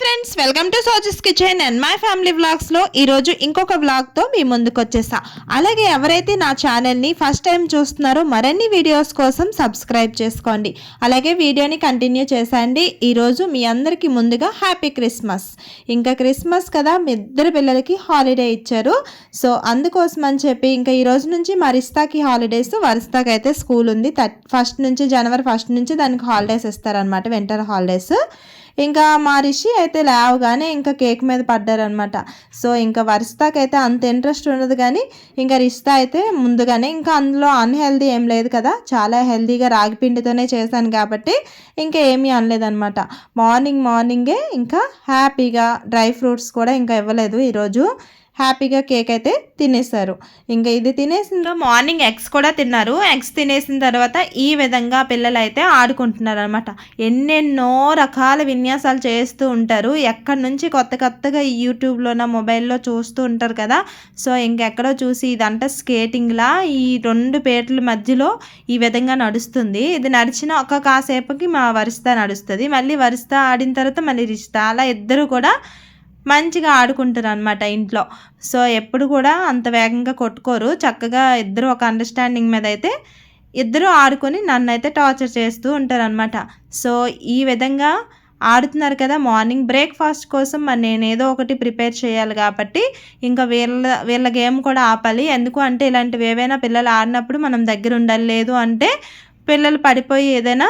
Friends, welcome to సోజస్ kitchen and my family వ్లాగ్స్లో ఈరోజు ఇంకొక వ్లాగ్తో మీ ముందుకు వచ్చేసా. అలాగే ఎవరైతే నా ఛానల్ని ఫస్ట్ టైం చూస్తున్నారో మరిన్ని వీడియోస్ కోసం సబ్స్క్రైబ్ చేసుకోండి. అలాగే వీడియోని కంటిన్యూ చేసేయండి. ఈరోజు మీ అందరికీ ముందుగా హ్యాపీ క్రిస్మస్. ఇంకా క్రిస్మస్ కదా, మీ ఇద్దరు పిల్లలకి హాలిడే ఇచ్చారు. సో అందుకోసం అని చెప్పి ఇంకా ఈరోజు నుంచి మరిస్తాకి హాలిడేస్, వరిస్తాకి అయితే స్కూల్ ఉంది. జనవరి 1 నుంచి దానికి హాలిడేస్ ఇస్తారనమాట, వింటర్ హాలిడేస్. ఇంకా మా రిషి అయితే లేవగానే ఇంకా కేక్ మీద పడ్డారనమాట. సో ఇంకా వర్షితాకైతే అంత ఇంట్రెస్ట్ ఉండదు, కానీ ఇంకా రిషిత అయితే ముందుగానే, ఇంకా అందులో అన్హెల్దీ ఏం లేదు కదా, చాలా హెల్దీగా రాగి పిండితోనే చేశాను కాబట్టి ఇంకా ఏమీ అనలేదనమాట. మార్నింగే ఇంకా హ్యాపీగా డ్రై ఫ్రూట్స్ కూడా ఇంకా ఇవ్వలేదు. ఈరోజు హ్యాపీగా కేక్ అయితే తినేశారు. ఇంకా ఇది తినేసిన మార్నింగ్ ఎగ్స్ కూడా తిన్నారు. ఎగ్స్ తినేసిన తర్వాత ఈ విధంగా పిల్లలు అయితే ఆడుకుంటున్నారు అనమాట. ఎన్నెన్నో రకాల విన్యాసాలు చేస్తూ ఉంటారు. ఎక్కడి నుంచి కొత్తగా యూట్యూబ్లోన మొబైల్లో చూస్తూ ఉంటారు కదా. సో ఇంకెక్కడో చూసి ఇదంతా స్కేటింగ్లా ఈ 2 పేటల మధ్యలో ఈ విధంగా నడుస్తుంది. ఇది నడిచిన ఒక కాసేపుకి మా వరిస్తా నడుస్తుంది. మళ్ళీ వరిస్తా ఆడిన తర్వాత మళ్ళీ రిషిత, అలా ఇద్దరు కూడా మంచిగా ఆడుకుంటారు అనమాట ఇంట్లో. సో ఎప్పుడు కూడా అంత వేగంగా కొట్టుకోరు, చక్కగా ఇద్దరు ఒక అండర్స్టాండింగ్ మీద అయితే ఇద్దరు ఆడుకొని నన్ను అయితే టార్చర్ చేస్తూ ఉంటారు అనమాట. సో ఈ విధంగా ఆడుతున్నారు కదా. మార్నింగ్ బ్రేక్ఫాస్ట్ కోసం మరి నేను ఏదో ఒకటి ప్రిపేర్ చేయాలి కాబట్టి ఇంకా వీళ్ళ గేమ్ కూడా ఆపాలి. ఎందుకు అంటే ఇలాంటివి ఏవైనా పిల్లలు ఆడినప్పుడు మనం దగ్గర ఉండాలి, లేదు అంటే పిల్లలు పడిపోయి ఏదైనా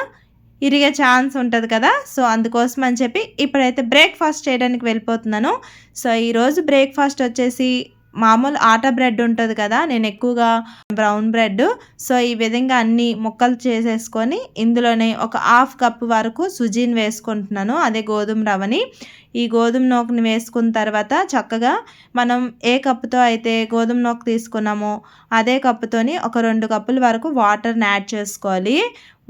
ఇరిగే ఛాన్స్ ఉంటుంది కదా. సో అందుకోసం అని చెప్పి ఇప్పుడైతే బ్రేక్ఫాస్ట్ చేయడానికి వెళ్ళిపోతున్నాను. సో ఈరోజు బ్రేక్ఫాస్ట్ వచ్చేసి మామూలు ఆటా బ్రెడ్ ఉంటుంది కదా, నేను ఎక్కువగా బ్రౌన్ బ్రెడ్. సో ఈ విధంగా అన్ని ముక్కలు చేసేసుకొని ఇందులోనే ఒక 1/2 కప్పు వరకు సుజీని వేసుకుంటున్నాను, అదే గోధుమ రవ్వని. ఈ గోధుమ నూకని వేసుకున్న తర్వాత చక్కగా మనం ఏ కప్పుతో అయితే గోధుమ నూక తీసుకున్నామో అదే కప్పుతోని ఒక 2 కప్పుల వరకు వాటర్ని యాడ్ చేసుకోవాలి.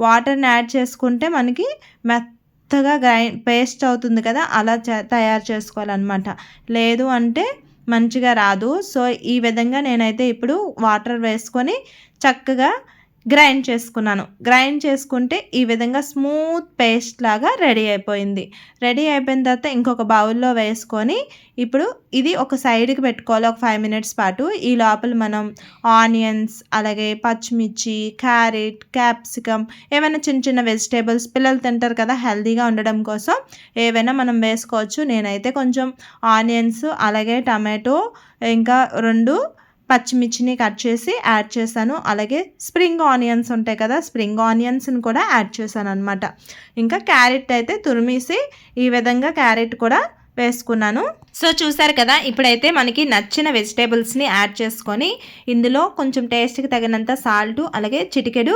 వాటర్ని యాడ్ చేసుకుంటే మనకి మెత్తగా పేస్ట్ అవుతుంది కదా, అలా తయారు చేసుకోవాలన్నమాట. లేదు అంటే మంచిగా రాదు. సో ఈ విధంగా నేనైతే ఇప్పుడు వాటర్ వేసుకొని చక్కగా గ్రైండ్ చేసుకున్నాను. గ్రైండ్ చేసుకుంటే ఈ విధంగా స్మూత్ పేస్ట్ లాగా రెడీ అయిపోయింది. రెడీ అయిపోయిన తర్వాత ఇంకొక బౌల్లో వేసుకొని ఇప్పుడు ఇది ఒక సైడ్కి పెట్టుకోవాలి ఒక 5 మినిట్స్ పాటు. ఈ లోపల మనం ఆనియన్స్, అలాగే పచ్చిమిర్చి, క్యారెట్, క్యాప్సికమ్, ఏమైనా చిన్న వెజిటేబుల్స్ పిల్లలు తింటారు కదా, హెల్తీగా ఉండడం కోసం ఏవైనా మనం వేసుకోవచ్చు. నేనైతే కొంచెం ఆనియన్స్, అలాగే టమాటో, ఇంకా 2 పచ్చిమిర్చిని కట్ చేసి యాడ్ చేశాను. అలాగే స్ప్రింగ్ ఆనియన్స్ ఉంటాయి కదా, స్ప్రింగ్ ఆనియన్స్ని కూడా యాడ్ చేశాను అనమాట. ఇంకా క్యారెట్ అయితే తురిమేసి ఈ విధంగా క్యారెట్ కూడా వేసుకున్నాను. సో చూసారు కదా, ఇప్పుడైతే మనకి నచ్చిన వెజిటేబుల్స్ని యాడ్ చేసుకొని ఇందులో కొంచెం టేస్ట్కి తగినంత సాల్ట్, అలాగే చిటికెడు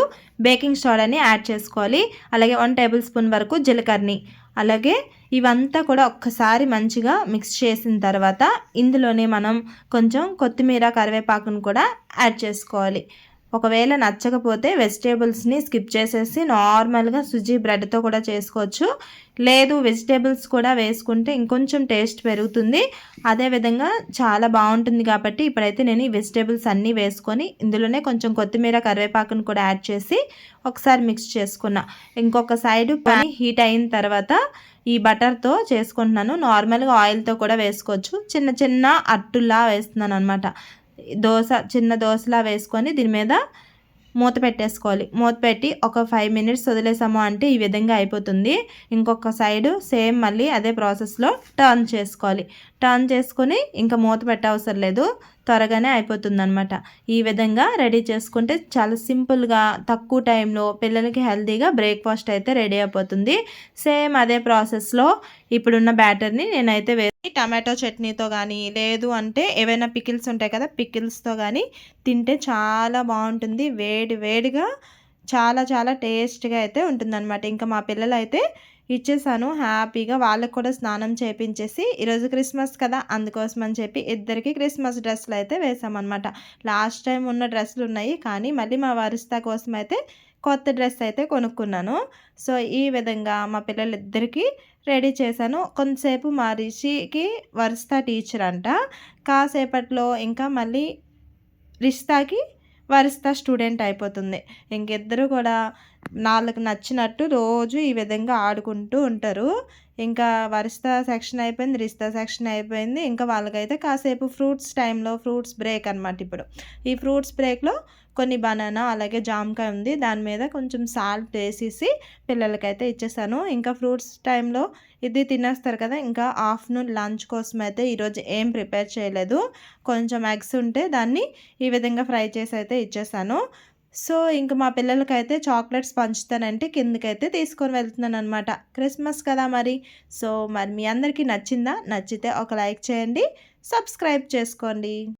బేకింగ్ సోడాని యాడ్ చేసుకోవాలి. అలాగే 1 టేబుల్ స్పూన్ వరకు జీలకర్రని, అలాగే ఇవంతా కూడా ఒక్కసారి మంచిగా మిక్స్ చేసిన తర్వాత ఇందులోనే మనం కొంచెం కొత్తిమీర, కరివేపాకును కూడా యాడ్ చేసుకోవాలి. ఒకవేళ నచ్చకపోతే వెజిటేబుల్స్ని స్కిప్ చేసేసి నార్మల్గా సుజీ బ్రెడ్తో కూడా చేసుకోవచ్చు. లేదు వెజిటేబుల్స్ కూడా వేసుకుంటే ఇంకొంచెం టేస్ట్ పెరుగుతుంది, అదేవిధంగా చాలా బాగుంటుంది. కాబట్టి ఇప్పుడైతే నేను ఈ వెజిటేబుల్స్ అన్నీ వేసుకొని ఇందులోనే కొంచెం కొత్తిమీర, కరివేపాకును కూడా యాడ్ చేసి ఒకసారి మిక్స్ చేసుకున్నా. ఇంకొక సైడ్ పని హీట్ అయిన తర్వాత ఈ బటర్తో చేసుకుంటున్నాను. నార్మల్గా ఆయిల్తో కూడా వేసుకోవచ్చు. చిన్న అట్టులా వేస్తున్నాను అనమాట. చిన్న దోశలా వేసుకొని దీని మీద మూత పెట్టేసుకోవాలి. మూత పెట్టి ఒక 5 మినిట్స్ వదిలేసాము అంటే ఈ విధంగా అయిపోతుంది. ఇంకొక సైడు సేమ్ మళ్ళీ అదే ప్రాసెస్లో టర్న్ చేసుకోవాలి. టర్న్ చేసుకొని ఇంకా మూత పెట్టవసరం లేదు, త్వరగానే అయిపోతుంది అనమాట. ఈ విధంగా రెడీ చేసుకుంటే చాలా సింపుల్గా తక్కువ టైంలో పిల్లలకి హెల్తీగా బ్రేక్ఫాస్ట్ అయితే రెడీ అయిపోతుంది. సేమ్ అదే ప్రాసెస్లో ఇప్పుడున్న బ్యాటర్ని నేనైతే టమాటో చట్నీతో కానీ, లేదు అంటే ఏవైనా పికిల్స్ ఉంటాయి కదా, పికిల్స్తో కానీ తింటే చాలా బాగుంటుంది. వేడిగా చాలా టేస్ట్గా అయితే ఉంటుందన్నమాట. ఇంకా మా పిల్లలు అయితే ఇచ్చేసాను హ్యాపీగా, వాళ్ళకు కూడా స్నానం చేయించేసి ఈరోజు క్రిస్మస్ కదా అందుకోసం అని చెప్పి ఇద్దరికి క్రిస్మస్ డ్రెస్సులు అయితే వేసామన్నమాట. లాస్ట్ టైం ఉన్న డ్రెస్సులు ఉన్నాయి, కానీ మళ్ళీ మా వరిస్తా కోసం అయితే కొత్త డ్రెస్ అయితే కొనుక్కున్నాను. సో ఈ విధంగా మా పిల్లలిద్దరికీ రెడీ చేశాను. కొంతసేపు మా రిషికి వరిస్తా టీచర్ అంట, కాసేపట్లో ఇంకా మళ్ళీ రిషితాకి వరిస్తా స్టూడెంట్ అయిపోతుంది. ఇంకిద్దరు కూడా వాళ్ళకి నచ్చినట్టు రోజు ఈ విధంగా ఆడుకుంటూ ఉంటారు. ఇంకా వర్షిత సెక్షన్ అయిపోయింది, రిషిత సెక్షన్ అయిపోయింది. ఇంకా వాళ్ళకైతే కాసేపు ఫ్రూట్స్ టైంలో ఫ్రూట్స్ బ్రేక్ అనమాట ఇప్పుడు. ఈ ఫ్రూట్స్ బ్రేక్‌లో కొన్ని బనానా అలాగే జామకాయ ఉంది. దాని మీద కొంచెం సాల్ట్ వేసేసి పిల్లలకైతే ఇచ్చేసాను. ఇంకా ఫ్రూట్స్ టైంలో ఇది తినేస్తారు కదా! ఇంకా ఆఫ్టర్‌నూన్ లంచ్ కోసం అయితే ఈరోజు ఏం ప్రిపేర్ చేయలేదు. కొంచెం ఎగ్స్ ఉంటే దాన్ని ఈ విధంగా ఫ్రై చేసి అయితే ఇచ్చేసాను. సో, ఇంక మా పిల్లలకైతే చాక్లెట్స్ పంచుతానంటే కిందకైతే తీసుకొని వెళ్తున్నాననమాట. క్రిస్మస్ కదా మరి. సో, మరి మీ అందరికీ నచ్చిందా? నచ్చితే ఒక లైక్ చేయండి. సబ్స్క్రైబ్ చేసుకోండి.